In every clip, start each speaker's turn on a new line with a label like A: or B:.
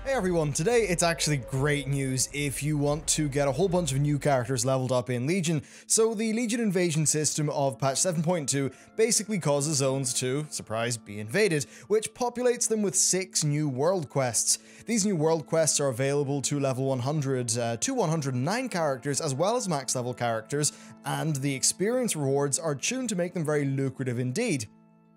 A: Hey everyone, today it's actually great news if you want to get a whole bunch of new characters leveled up in Legion. So the Legion invasion system of patch 7.2 basically causes zones to, surprise, be invaded, which populates them with 6 new world quests. These new world quests are available to level 100 to 109 characters as well as max level characters, and the experience rewards are tuned to make them very lucrative indeed.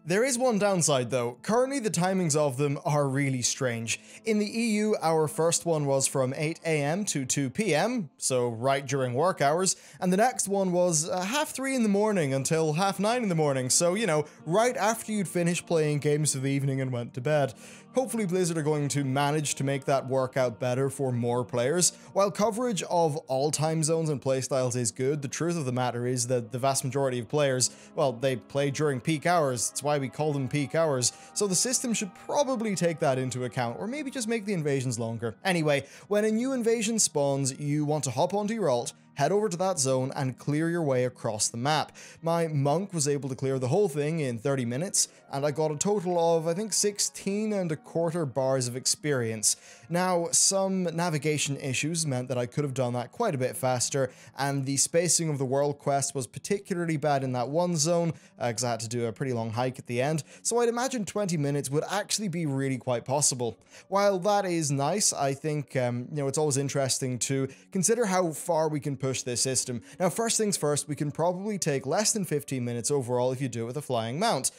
A: There is one downside though. Currently the timings of them are really strange. In the EU, our first one was from 8 AM to 2 PM, so right during work hours, and the next one was 3:30 in the morning until 9:30 in the morning, so you know, right after you'd finished playing games for the evening and went to bed. Hopefully Blizzard are going to manage to make that work out better for more players. While coverage of all time zones and playstyles is good, the truth of the matter is that the vast majority of players, well, they play during peak hours. It's why we call them peak hours. So the system should probably take that into account, or maybe just make the invasions longer. Anyway, when a new invasion spawns, you want to hop onto your alt, head over to that zone and clear your way across the map. My monk was able to clear the whole thing in 30 minutes, and I got a total of, I think, 16.25 bars of experience. Now, some navigation issues meant that I could have done that quite a bit faster, and the spacing of the world quest was particularly bad in that one zone, because I had to do a pretty long hike at the end, so I'd imagine 20 minutes would actually be really quite possible. While that is nice, I think, it's always interesting to consider how far we can push this system. Now, first things first, we can probably take less than 15 minutes overall if you do it with a flying mount.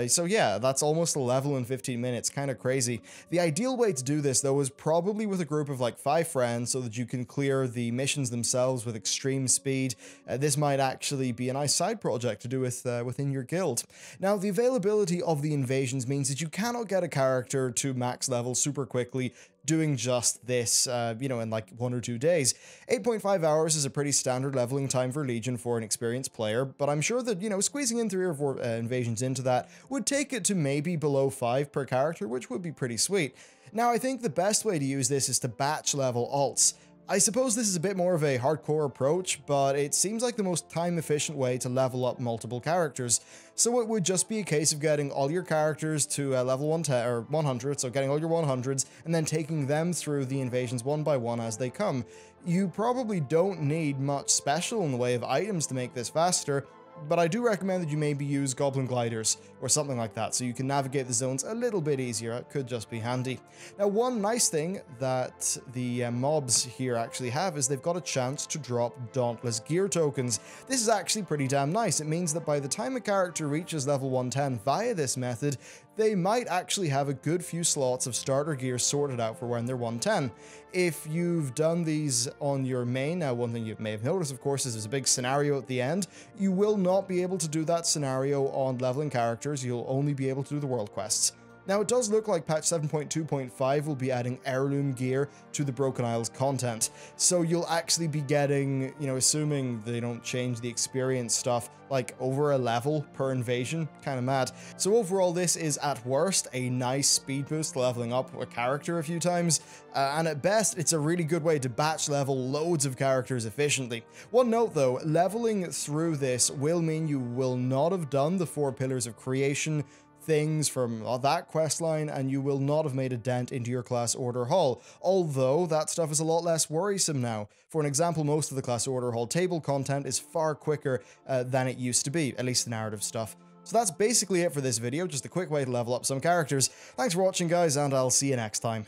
A: So yeah, that's almost a level in 15 minutes, kind of crazy. The ideal way to do this, though, is probably with a group of like 5 friends so that you can clear the missions themselves with extreme speed. This might actually be a nice side project to do with within your guild. Now, the availability of the invasions means that you cannot get a character to max level super quickly doing just this, in like 1 or 2 days. 8.5 hours is a pretty standard leveling time for Legion for an experienced player, but I'm sure that, squeezing in 3 or 4 invasions into that would take it to maybe below 5 per character, which would be pretty sweet. Now, I think the best way to use this is to batch level alts. I suppose this is a bit more of a hardcore approach, but it seems like the most time-efficient way to level up multiple characters. So it would just be a case of getting all your characters to level 110 or 100, so getting all your 100s, and then taking them through the invasions one by one as they come. You probably don't need much special in the way of items to make this faster, but I do recommend that you maybe use Goblin Gliders or something like that so you can navigate the zones a little bit easier. It could just be handy. Now, one nice thing that the mobs here actually have is they've got a chance to drop Dauntless gear tokens. This is actually pretty damn nice. It means that by the time a character reaches level 110 via this method, they might actually have a good few slots of starter gear sorted out for when they're 110. If you've done these on your main, now one thing you may have noticed, of course, is there's a big scenario at the end. You will not be able to do that scenario on leveling characters. You'll only be able to do the world quests. Now, it does look like patch 7.2.5 will be adding heirloom gear to the Broken Isles content. So you'll actually be getting, assuming they don't change the experience stuff, like over a level per invasion. Kind of mad. So overall, this is at worst a nice speed boost leveling up a character a few times. And at best, it's a really good way to batch level loads of characters efficiently. One note though, leveling through this will mean you will not have done the 4 pillars of creation things from that questline, and you will not have made a dent into your class order haul, although that stuff is a lot less worrisome now. For an example, most of the class order haul table content is far quicker than it used to be, at least the narrative stuff. So that's basically it for this video, just a quick way to level up some characters. Thanks for watching guys, and I'll see you next time.